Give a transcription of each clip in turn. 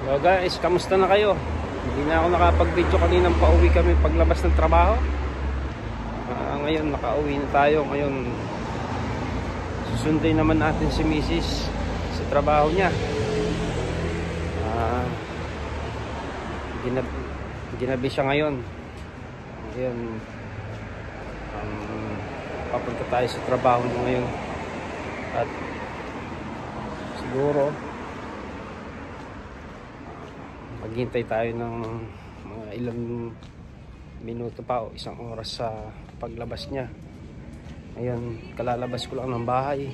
So guys, kamusta na kayo? Hindi na ako nakapag-video kaninang pauwi kami paglabas ng trabaho. Ngayon nakauwi na tayo. Ngayon susunduin naman natin si Mrs. sa trabaho niya. Ginabi siya ngayon. Ngayon papunta tayo sa trabaho niya ngayon. At siguro maghintay tayo ng mga ilang minuto pa o isang oras sa paglabas niya. Ngayon kalalabas ko lang ng bahay.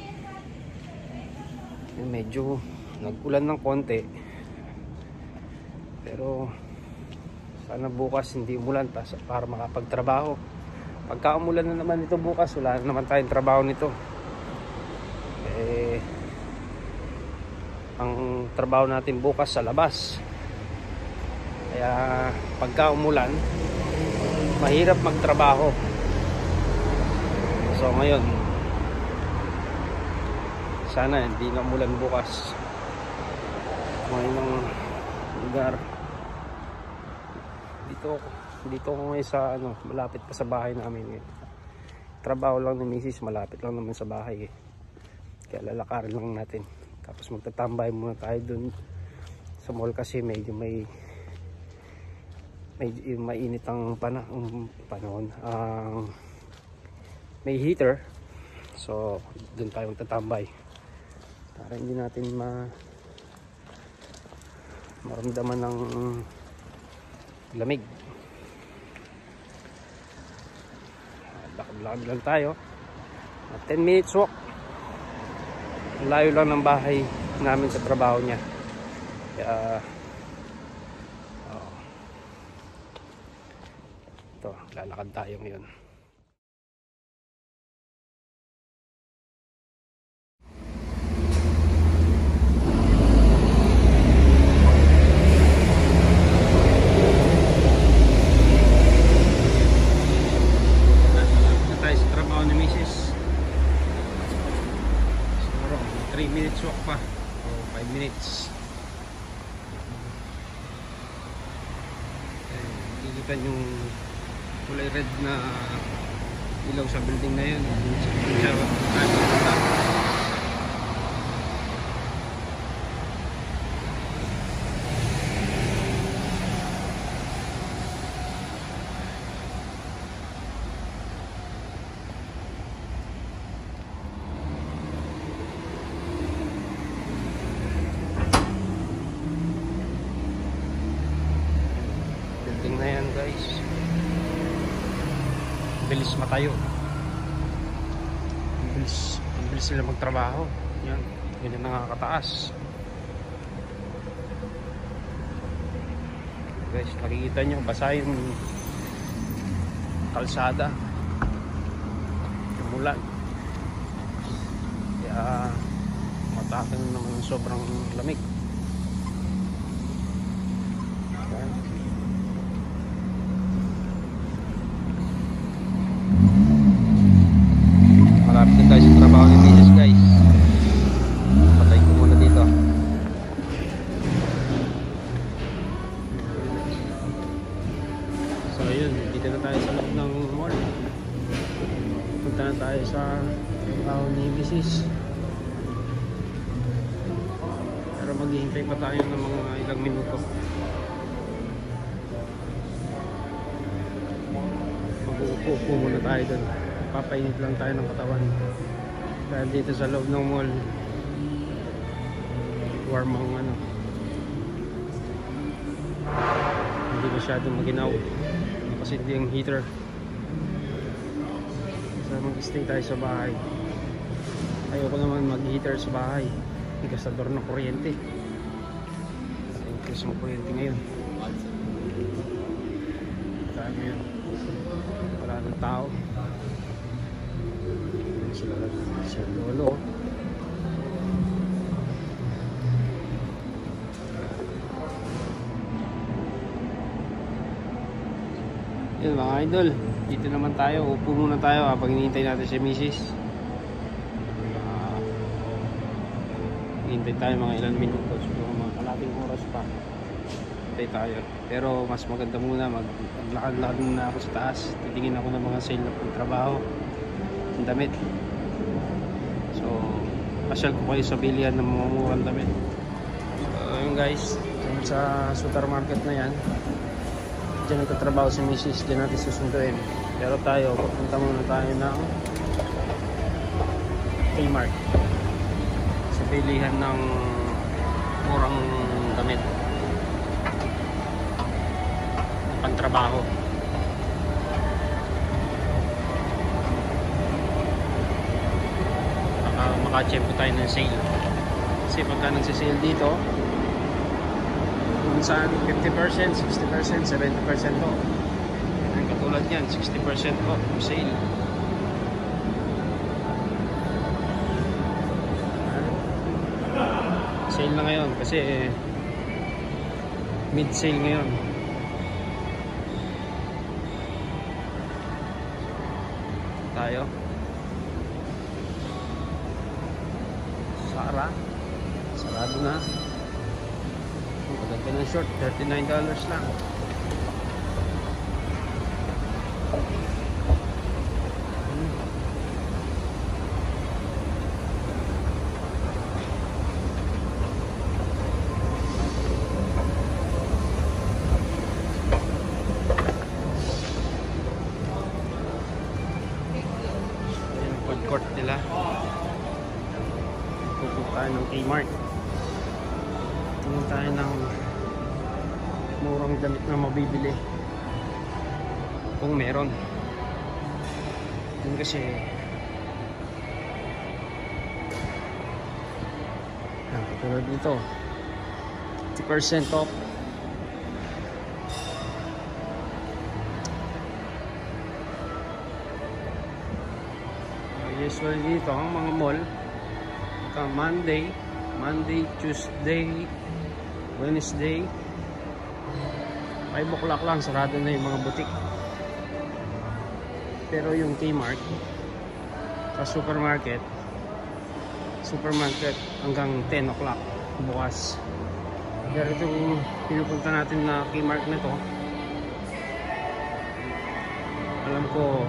Medyo nag-ulan ng konti, pero sana bukas hindi umulan para makapagtrabaho. Pagka umulan na naman ito bukas, wala na naman tayong trabaho nito. Ang trabaho natin bukas sa labas. Kaya pagka umulan, mahirap magtrabaho. So ngayon, sana hindi na umulan bukas. Ngayon ang lugar dito ako ngayon sa malapit pa sa bahay namin. Trabaho lang ni Mrs. malapit lang naman sa bahay kaya lalakarin lang natin, tapos magtatambay muna tayo dun sa mall kasi medyo mainit ang panahon. May heater, so dun tayo magtatambay para hindi natin maramdaman ng lamig. Lakad lang tayo, 10 minutes walk. Layo lang ng bahay namin sa trabaho niya. Kaya ito, lalakad tayo ngayon. Walk pa o 5 minutes. Nakikita yung kulay red na ilaw sa building na yun. Na yan guys, bilis matayo, bilis sila magtrabaho. Yan, ganyan nakakataas guys. Nakikita nyo basa yung kalsada, umulan, kaya matakin naman ng sobrang lamig. Malapit na tayo sa trabaho ni Mrs. guys. Patay ko muna dito. So yun, dito na tayo sa loob ng mall. Punta na tayo sa trabaho ni Mrs. Pero maghihintay pa tayo ng mga ilang minuto. Mag-uupo muna tayo doon. Papainit lang tayo ng katawan dahil dito sa loob ng mall warm ang hindi masyadong maginaw kasi hindi ang heater. So mag-stay tayo sa bahay. Ayoko naman mag-heater sa bahay, gasador ng kuryente. Increase ng kuryente ngayon. Saan yun? Wala ng tao. Sa lolo. Yun mga idol, dito naman tayo. Upo muna tayo habang hinihintay natin si Mrs. Hinihintay tayo mga ilang minuto, siguro mga kalating oras pa. Hintay tayo. Pero mas maganda muna, maglakad-lakad muna ako sa taas. Titingin ako ng mga sale na pang-trabaho. Ang damit. So, pasyal ko kayo sa bilihan ng mga murang damit. So, yun guys. Sa supermarket na yan. Diyan nagtatrabaho si Mrs. Diyan natin susunduin. Pero tayo, pupunta muna tayo ng Kmart. Sa bilihan ng murang damit. Pantrabaho. Maka-check tayo ng sale. Kasi pagka nagsisale dito, kung saan 50%, 60%, 70% po. Ang katulad yan, 60% po sale. Sale na ngayon kasi mid-sale ngayon. Tayo. Sarado na. Maganda ng short, $39 lang. Ayan, food court nila. Pupunta tayo ng Kmart. Tingin tayo ng murang damit na mabibili kung meron. Yun kasi katulad dito 50% off. Usually dito ang mga mall Monday, Tuesday, Wednesday 5 o'clock lang sarado na yung mga butik. Pero yung Kmart sa supermarket hanggang 10 o'clock bukas. Pero itong pinupunta natin na Kmart na to, alam ko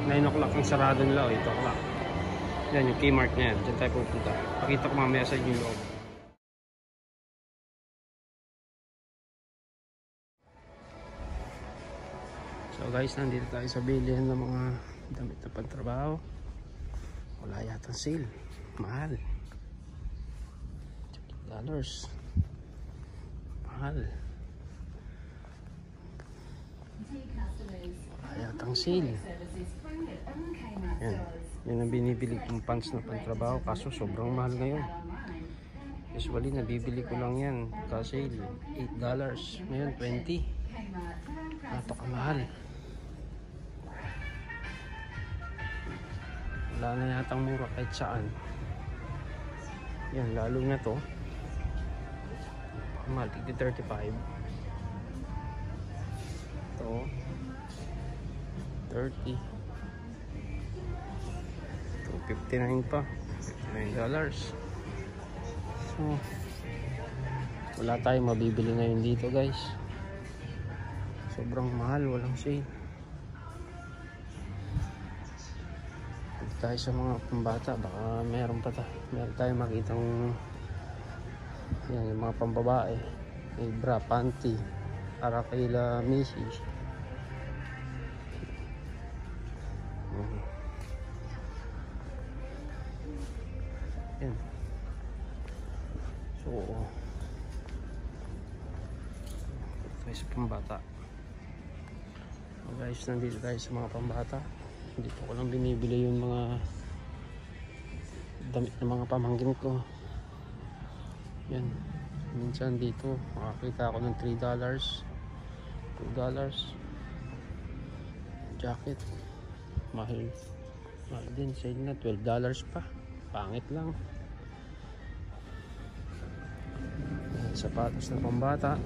9 o'clock ang sarado nila o 8 o'clock. Yan yung Kmart na yan. Diyan tayo pupunta. Pakita ko mamaya sa inyo yung loob. So guys, nandito tayo sa bilihan ng mga damit na pantrabaho. Wala yatang sale. Mahal. $30. Mahal. Wala yatang sale. Yan. Yan ang binibili kong pants na pantrabaho. Kaso sobrang mahal ngayon. Usually nabibili ko lang yan kasi $8. Ngayon $20. Napakamahal. Wala na yatang mura kahit saan. Yan, lalo na to. Mahal, tigdi 35. Ito 30. Ito 59 pa. $59. So wala tayong mabibili ngayon dito guys. Sobrang mahal, walang sale. Dito tayo sa mga pambata, baka meron tayong makitang yan, yung mga pambabae. May bra, panty para kaila misis. Yan. So tayo sa pambata. Guys, nandito tayo sa mga pambata. Dito ko lang binibili yung mga damit ng mga pamangkin ko. Yan. Minsan dito makakita ako ng $3, $2. Jacket. Mahal. Mahal din. Sale na $12 pa. Pangit lang. Yan, sapatos ng pambata.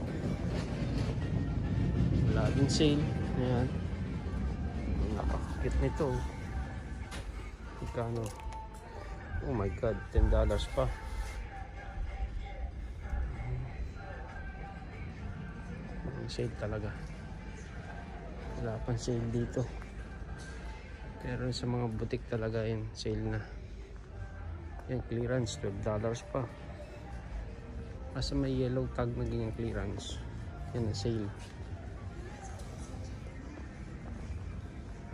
Wala din sale. Ayan. Napakakit nito. Ikano? Oh my god, $10 pa. sale talaga. Wala pang sale dito. Pero sa mga butik talaga yun, sale na. Yan, clearance, $12 pa. Kasi may yellow tag na ganyan clearance. Yan na sale.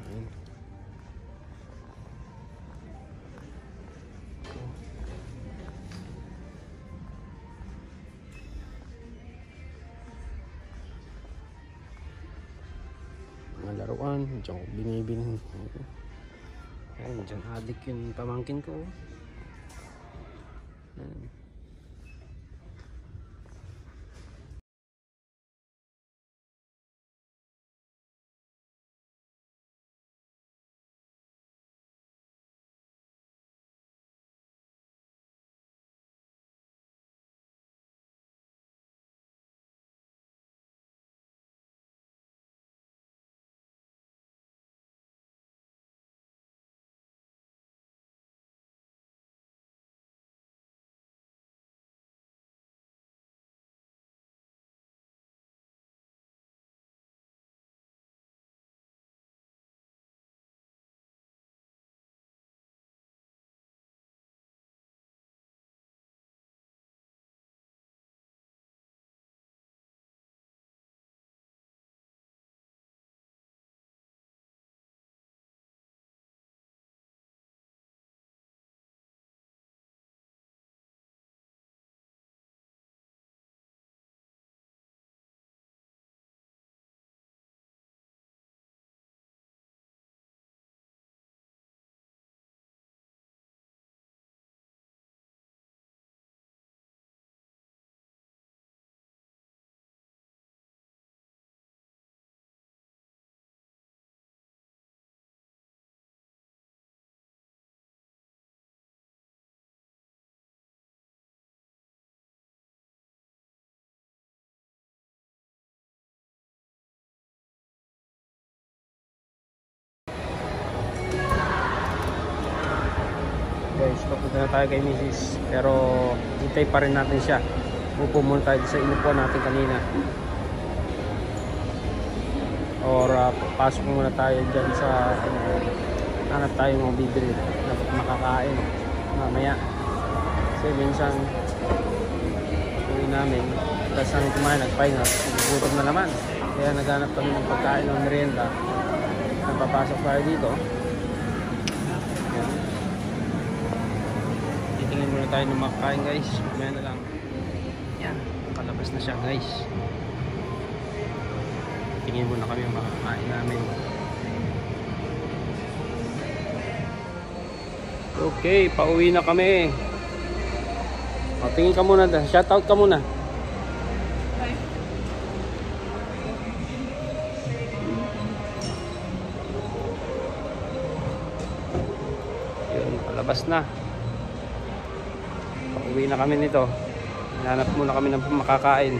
Ayan. Mga laruan, diyan ko binibinin. Ayan, diyan adik yung pamangkin ko. Ayan. Guys, papunta na tayo kay Mrs. Pero hintay pa rin natin siya. Upo muna tayo sa inupuan natin kanina. Or pasok muna tayo dyan sa hanap tayo mga bibili dapat makakain mamaya. Kasi minsan uwi namin tapos ang kumain nagpahinga, gutom na naman. Kaya naghanap kami ng pagkain ng merienda. Napapasok tayo dito. Tingin muna tayo ng makakain guys. Mamaya na lang. Yan, palabas na siya guys. Tingin muna kami ang makakain namin. Okay, pauwi na kami. O, tingin ka muna. Shoutout ka muna. Yun, palabas na. Uwi na kami nito. Hanap muna kami ng makakain.